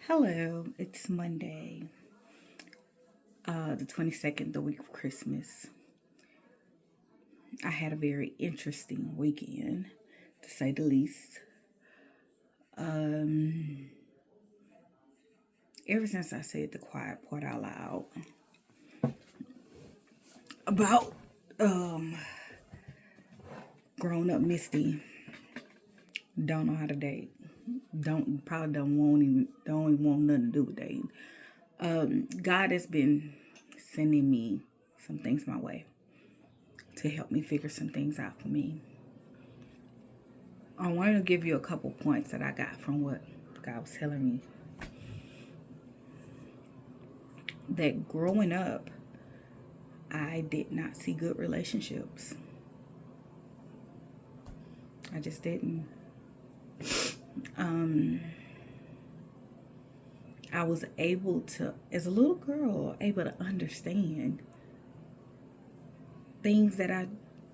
Hello, it's Monday, the 22nd, the week of Christmas. I had a very interesting weekend, to say the least. Um, Ever since I said the quiet part out loud about grown up Misty, don't know how to date. Don't even want nothing to do with dating. God has been sending me some things my way to help me figure some things out for me. I wanted to give you a couple points that I got from what God was telling me. That growing up, I did not see good relationships. I just didn't. I was able to, as a little girl, able to understand things that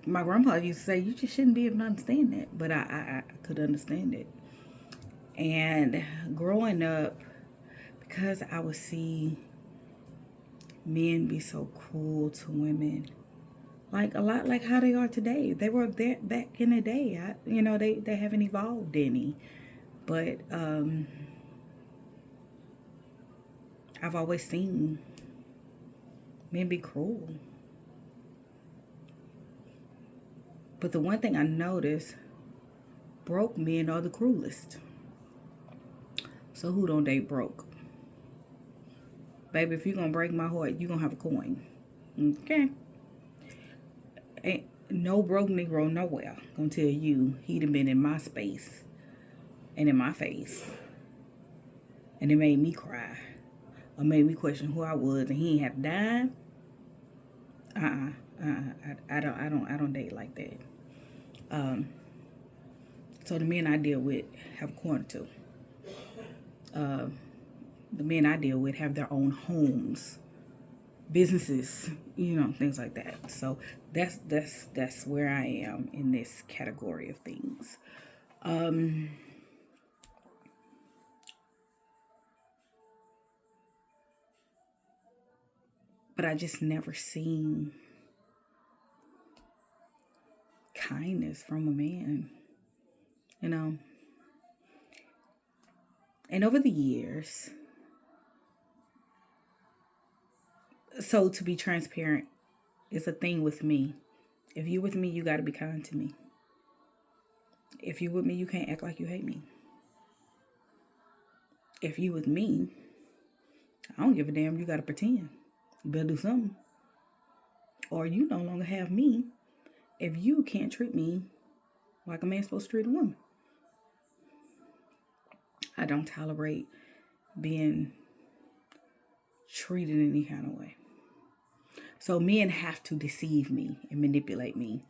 my grandpa used to say, you just shouldn't be able to understand that. But I could understand it. And growing up, because I would see men be so cruel to women, like a lot like how they are today. They were there back in the day. They haven't evolved any. But I've always seen men be cruel. But the one thing I noticed, broke men are the cruelest. So who don't date broke? Baby, if you're going to break my heart, you're going to have a coin. Okay? Ain't no broke Negro nowhere gonna tell you he done been in my space and in my face. And it made me cry. Or made me question who I was and he ain't have to die. I don't date like that. So the men I deal with have a corner to. The men I deal with have their own homes, businesses, things like that. So that's where I am in this category of things. But I just never seen kindness from a man, you know. And over the years, so to be transparent, it's a thing with me. If you with me, you got to be kind to me. If you with me, you can't act like you hate me. If you with me, I don't give a damn. You got to pretend. You better do something. Or you no longer have me if you can't treat me like a man's supposed to treat a woman. I don't tolerate being treated any kind of way. So men have to deceive me and manipulate me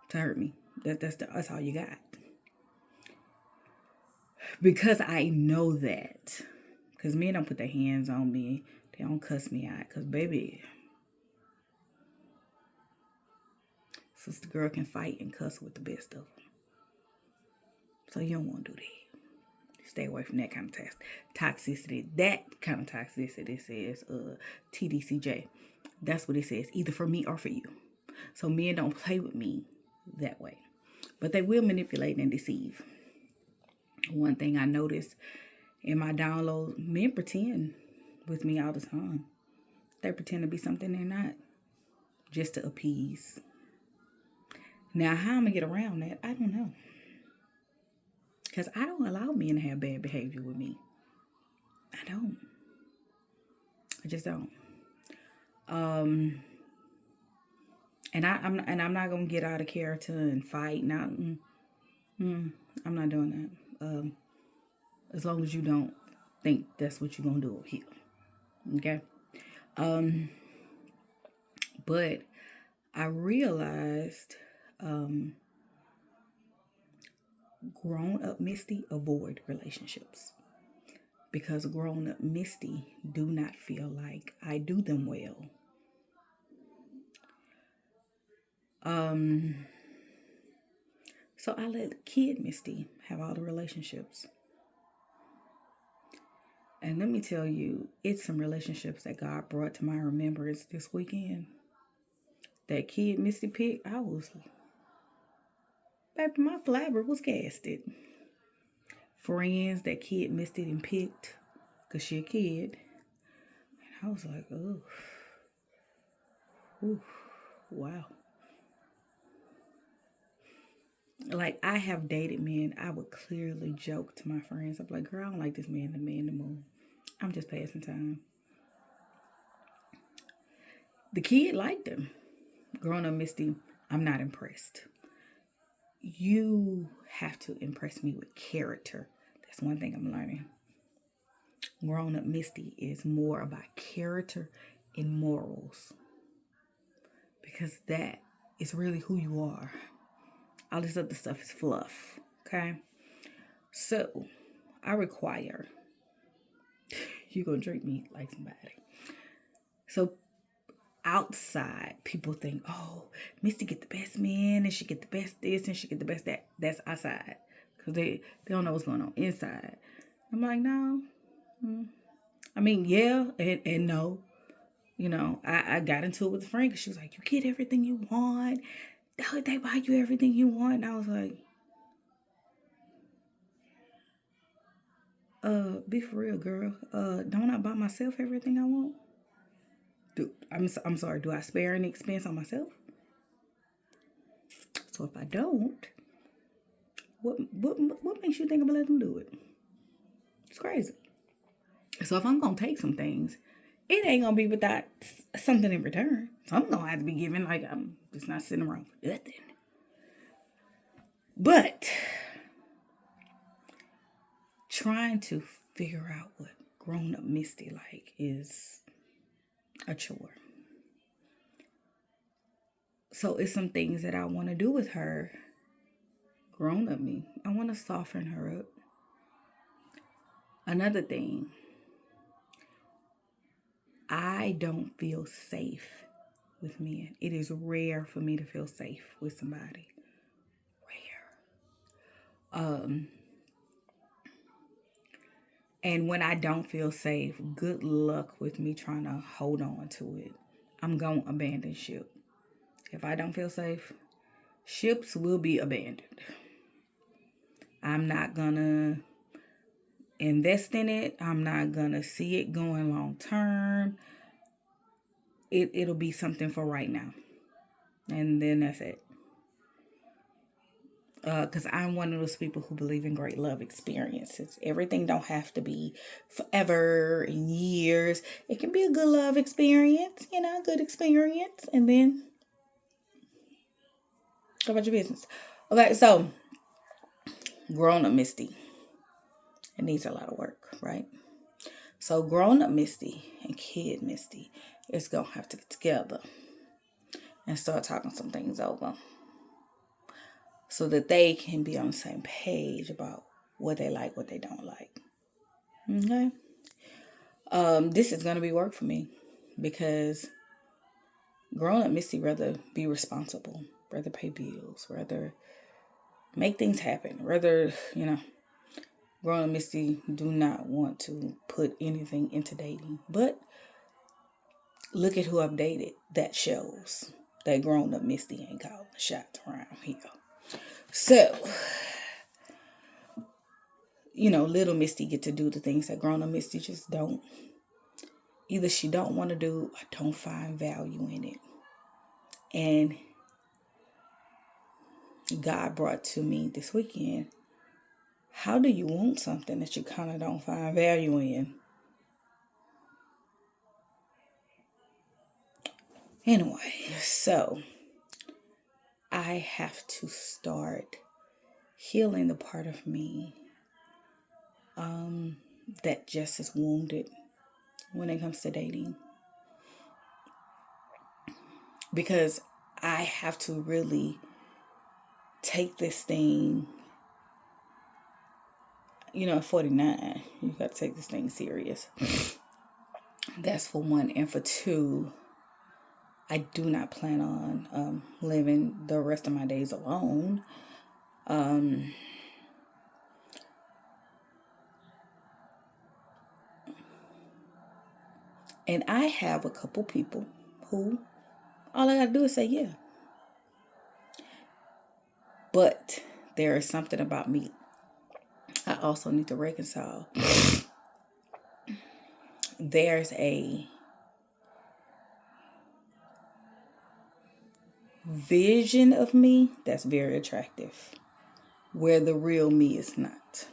to hurt me. That's all you got. Because I know that. Because men don't put their hands on me. They don't cuss me out. Because, baby, sister girl can fight and cuss with the best of them. So you don't want to do that. Stay away from that kind of toxicity. That kind of toxicity says TDCJ. That's what it says. Either for me or for you. So men don't play with me that way. But they will manipulate and deceive. One thing I noticed in my downloads, men pretend with me all the time. They pretend to be something they're not, just to appease. Now, how I'm going to get around that, I don't know. Because I don't allow men to have bad behavior with me. I don't. I just don't. And I'm not gonna get out of character and fight. I'm not doing that. As long as you don't think that's what you're gonna do here, okay? But I realized, grown up Misty avoid relationships because grown up Misty do not feel like I do them well. So I let kid Misty have all the relationships. And let me tell you, it's some relationships that God brought to my remembrance this weekend. That kid Misty picked, baby, my flabber was casted. Friends that kid missed it and picked, because she a kid. And I was like, oh, wow. Like, I have dated men, I would clearly joke to my friends. I'm like, girl, I don't like this man, the man, the moon. I'm just passing time. The kid liked him. Growing up Misty, I'm not impressed. You have to impress me with character. That's one thing I'm learning. Grown up Misty is more about character and morals. Because that is really who you are. All this other stuff is fluff. Okay? So, I require you gonna treat me like somebody. So, outside, people think, oh, Misty get the best men, and she get the best this, and she get the best that. That's outside. Because they don't know what's going on inside. I'm like, no. I mean, yeah and no. You know, I got into it with a friend because she was like, you get everything you want. They buy you everything you want. And I was like, be for real, girl. Don't I buy myself everything I want? I'm sorry, do I spare any expense on myself? So if I don't, what makes you think I'm gonna let them do it? It's crazy. So if I'm gonna take some things, it ain't gonna be without something in return. So I'm gonna have to be giving. Like, I'm just not sitting around for nothing. But trying to figure out what grown up Misty like is a chore. So it's some things that I want to do with her. Grown up me. I want to soften her up. Another thing, I don't feel safe with men. It is rare for me to feel safe with somebody. Rare. And when I don't feel safe, good luck with me trying to hold on to it. I'm going to abandon ship. If I don't feel safe, ships will be abandoned. I'm not going to invest in it. I'm not going to see it going long term. It'll be something for right now. And then that's it. Because I'm one of those people who believe in great love experiences. Everything don't have to be forever and years. It can be a good love experience, good experience. And then go about your business. Okay, so grown up Misty. It needs a lot of work, right? So grown up Misty and kid Misty is going to have to get together and start talking some things over, so that they can be on the same page about what they like, what they don't like. Okay? This is going to be work for me because grown-up Misty rather be responsible, rather pay bills, rather make things happen, rather, grown-up Misty do not want to put anything into dating. But look at who I've dated. That shows that grown-up Misty ain't calling the shots around here. So, little Misty get to do the things that grown-up Misty just don't. Either she don't want to do or don't find value in it. And God brought to me this weekend, how do you want something that you kind of don't find value in? Anyway, so I have to start healing the part of me that just is wounded when it comes to dating. Because I have to really take this thing, at 49, you got to take this thing serious. That's for one. And for two, I do not plan on living the rest of my days alone. And I have a couple people who all I got to do is say yeah. But there is something about me I also need to reconcile. There's a vision of me that's very attractive, where the real me is not.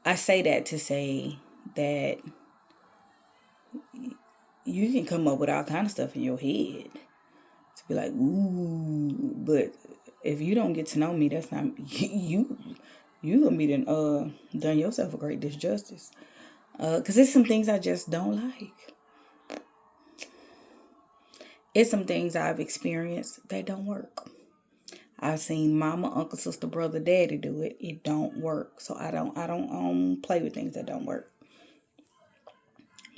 I say that to say that you can come up with all kind of stuff in your head to be like, ooh, but if you don't get to know me, that's not you. You gonna be done yourself a great disjustice. Cause there's some things I just don't like. It's some things I've experienced that don't work. I've seen mama, uncle, sister, brother, daddy do it. It don't work. So I don't play with things that don't work.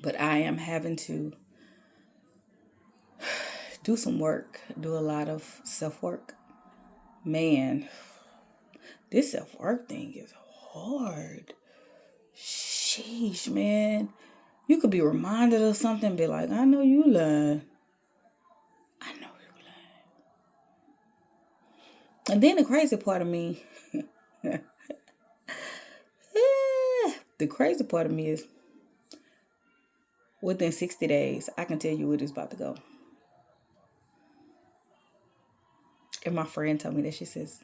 But I am having to do some work, do a lot of self-work. Man, this self-work thing is hard. Sheesh, man. You could be reminded of something and be like, I know you lying. I know you lying. And then the crazy part of me, the crazy part of me is within 60 days, I can tell you where it's about to go. And my friend told me that, she says,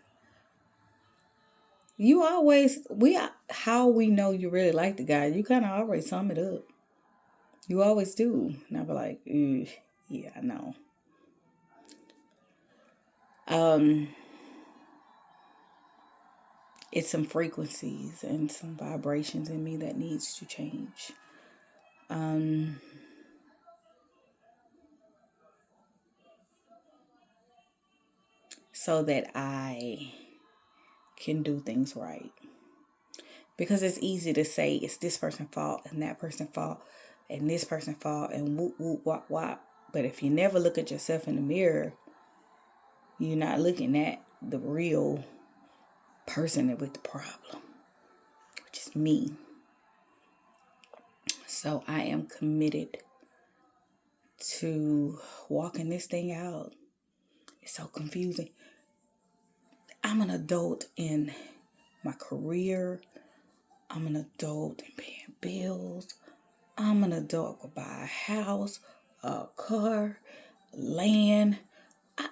how we know you really like the guy, you kind of always sum it up. You always do. And I'll be like, yeah, I know. It's some frequencies and some vibrations in me that needs to change. So that I can do things right. Because it's easy to say it's this person's fault and that person's fault and this person's fault and whoop, whoop, wop, wop. But if you never look at yourself in the mirror, you're not looking at the real person with the problem, which is me. So I am committed to walking this thing out. It's so confusing. I'm an adult in my career. I'm an adult in paying bills. I'm an adult to buy a house, a car, land.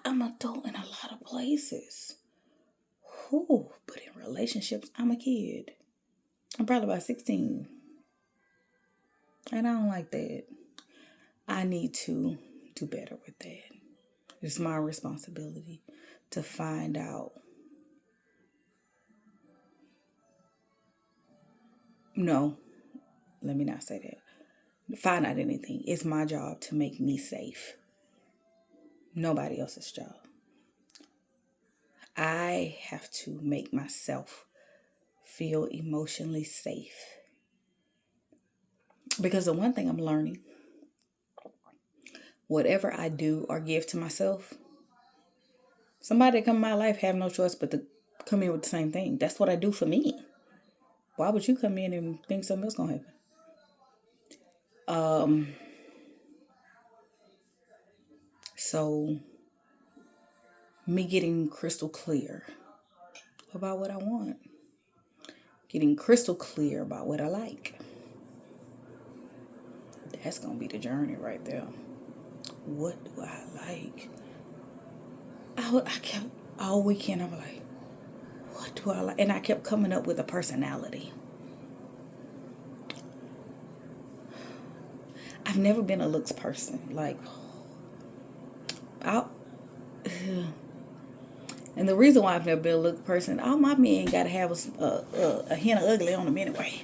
I'm an adult in a lot of places. But in relationships, I'm a kid. I'm probably about 16. And I don't like that. I need to do better with that. It's my responsibility to find out. No, let me not say that. Find out anything. It's my job to make me safe. Nobody else's job. I have to make myself feel emotionally safe. Because the one thing I'm learning, whatever I do or give to myself, somebody that come in my life have no choice but to come in with the same thing. That's what I do for me. Why would you come in and think something else gonna happen? So me getting crystal clear about what I want. Getting crystal clear about what I like. That's going to be the journey right there. What do I like? I kept, all weekend, I'm like, what do I like? And I kept coming up with a personality. I've never been a looks person. Like, and the reason why I've never been a look person, all my men got to have a hint of ugly on them anyway.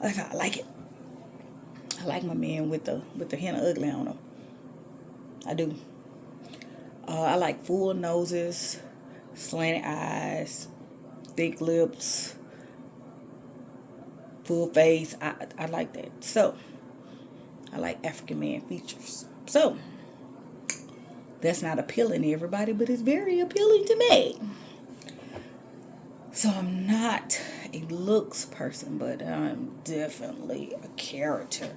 That's how I like it. I like my men with the hint of ugly on them. I do. I like full noses, slanted eyes, thick lips, full face. I like that. So, I like African man features. So, that's not appealing to everybody, but it's very appealing to me. So I'm not a looks person, but I'm definitely a character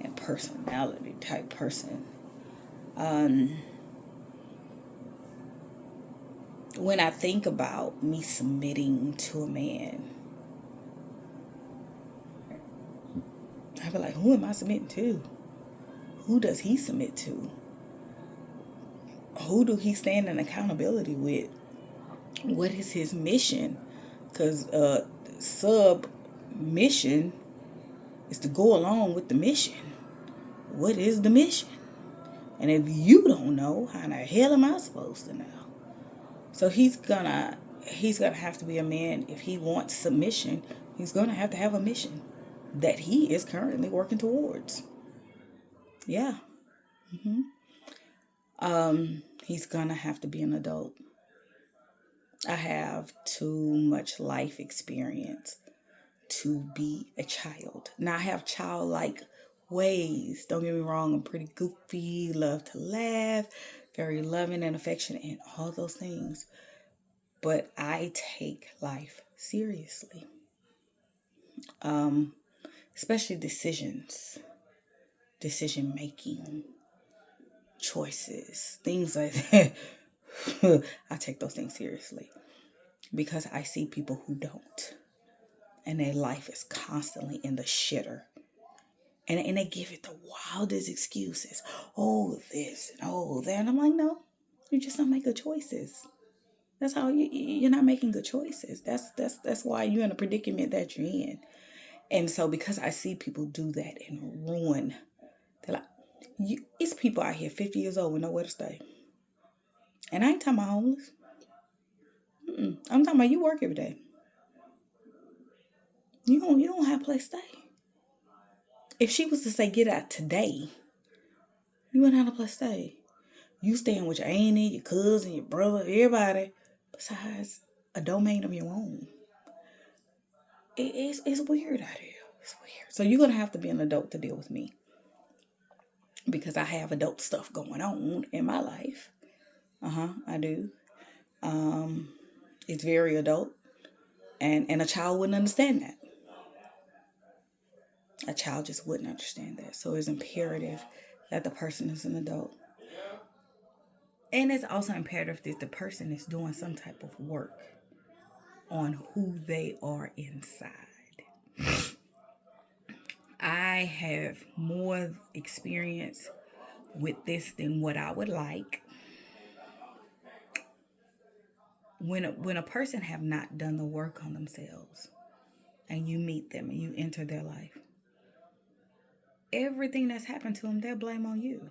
and personality type person. When I think about me submitting to a man, I be like, who am I submitting to? Who does he submit to? Who do he stand in accountability with? What is his mission? Because sub mission is to go along with the mission. What is the mission? And if you don't know, how the hell am I supposed to know? So he's gonna have to be a man. If he wants submission, he's gonna have a mission that he is currently working towards. Yeah. He's gonna have to be an adult. I have too much life experience to be a child. Now I have childlike ways. Don't get me wrong, I'm pretty goofy, love to laugh, very loving and affectionate and all those things. But I take life seriously. Especially decision making, choices, things like that. I take those things seriously because I see people who don't. And their life is constantly in the shitter. And they give it the wildest excuses. Oh, this and oh, that. And I'm like, no, you just don't make good choices. That's how you're not making good choices. That's why you're in a predicament that you're in. And so because I see people do that and ruin, they're like, it's people out here 50 years old with nowhere to stay. And I ain't talking about homeless. I'm talking about you work every day. You don't have a place to stay. If she was to say get out today, you wouldn't have a place to stay. You staying with your auntie, your cousin, your brother, everybody besides a domain of your own. It's weird out here. It's weird. So you're gonna have to be an adult to deal with me because I have adult stuff going on in my life. I do. It's very adult, and a child wouldn't understand that. A child just wouldn't understand that. So it's imperative that the person is an adult. And it's also imperative that the person is doing some type of work on who they are inside. I have more experience with this than what I would like. When a person have not done the work on themselves and you meet them and you enter their life, everything that's happened to them, they'll blame on you.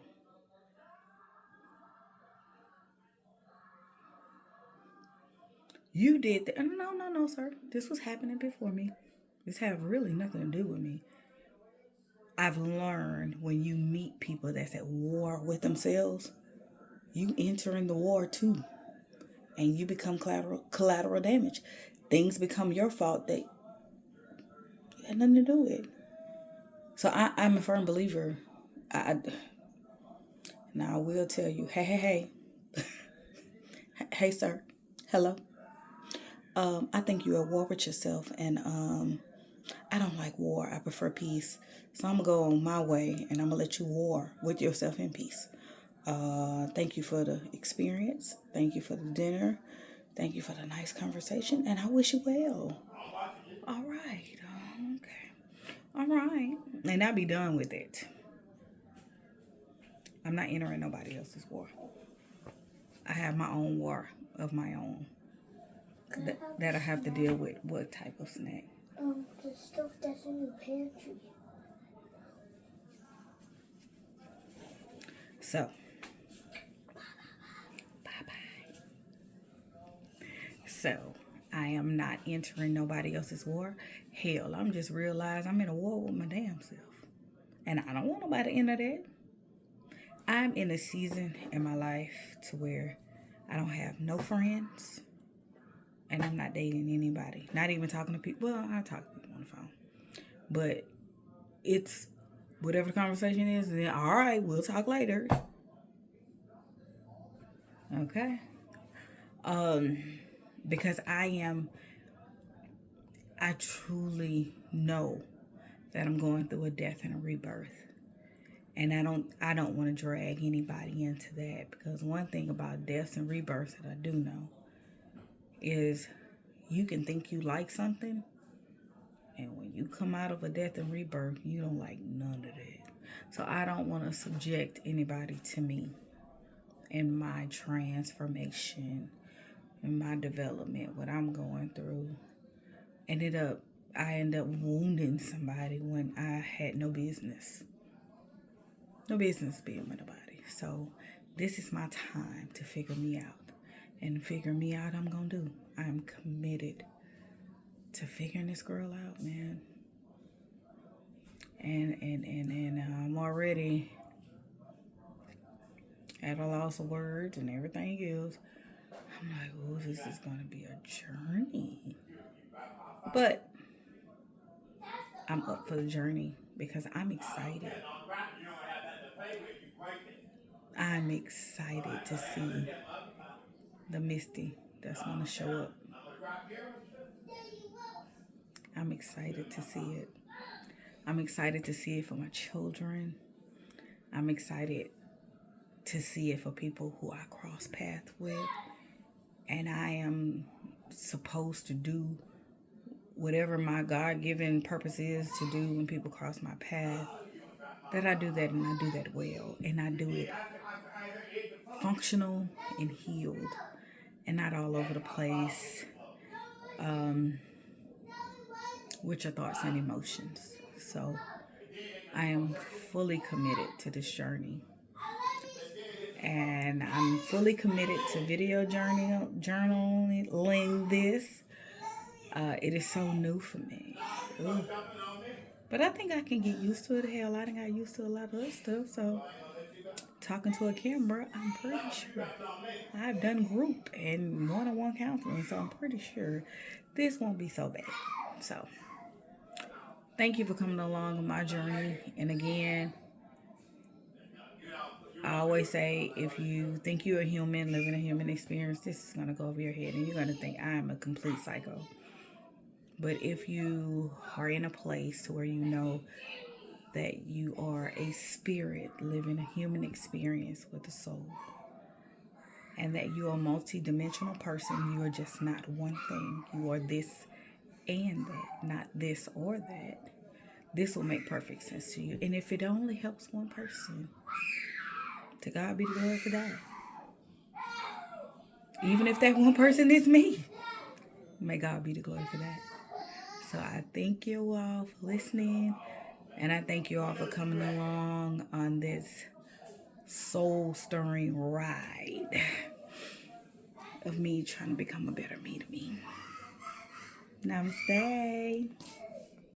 You did that. No, sir. This was happening before me. This had really nothing to do with me. I've learned when you meet people that's at war with themselves, you enter in the war too. And you become collateral damage. Things become your fault that had nothing to do with. So I'm a firm believer. Now I will tell you, hey, hey, sir, hello. I think you're at war with yourself, and I don't like war. I prefer peace. So I'm gonna go on my way, and I'm gonna let you war with yourself in peace. Thank you for the experience. Thank you for the dinner. Thank you for the nice conversation, and I wish you well. All right. Okay. All right. And I'll be done with it. I'm not entering nobody else's war. I have my own war of my own that I have to deal with. What type of snack? The stuff that's in the pantry. So, bye-bye. So, I am not entering nobody else's war. Hell, I'm just realized I'm in a war with my damn self. And I don't want nobody to enter that. I'm in a season in my life to where I don't have no friends. And I'm not dating anybody. Not even talking to people. Well, I talk to people on the phone. But it's whatever the conversation is, then all right, we'll talk later. Okay. Because I am I truly know that I'm going through a death and a rebirth. And I don't want to drag anybody into that, because one thing about deaths and rebirths that I do know is you can think you like something, and when you come out of a death and rebirth, you don't like none of that. So I don't want to subject anybody to me in my transformation, in my development, what I'm going through. I end up wounding somebody when I had no business. No business being with nobody. So this is my time to figure me out. And figure me out I'm going to do. I'm committed to figuring this girl out, man. And I'm already at a loss of words and everything else. I'm like, oh, this is going to be a journey. But I'm up for the journey because I'm excited. I'm excited to see the Misty that's going to show up. I'm excited to see it. I'm excited to see it for my children. I'm excited to see it for people who I cross paths with. And I am supposed to do whatever my God-given purpose is to do when people cross my path. That I do that, and I do that well. And I do it functional and healed and not all over the place with your thoughts and emotions. So I am fully committed to this journey. And I'm fully committed to video journaling this. It is so new for me. Ooh. But I think I can get used to it. Hell, I done got used to a lot of other stuff. So talking to a camera, I'm pretty sure. I've done group and one-on-one counseling, so I'm pretty sure this won't be so bad. So thank you for coming along on my journey. And again, I always say, if you think you're a human living a human experience, this is going to go over your head and you're going to think I'm a complete psycho. But if you are in a place where you know that you are a spirit living a human experience with a soul, and that you are a multi-dimensional person, you are just not one thing. You are this and that, not this or that. This will make perfect sense to you. And if it only helps one person, to God be the glory for that. Even if that one person is me, may God be the glory for that. So I thank you all for listening. And I thank you all for coming along on this soul-stirring ride of me trying to become a better me to me. Namaste.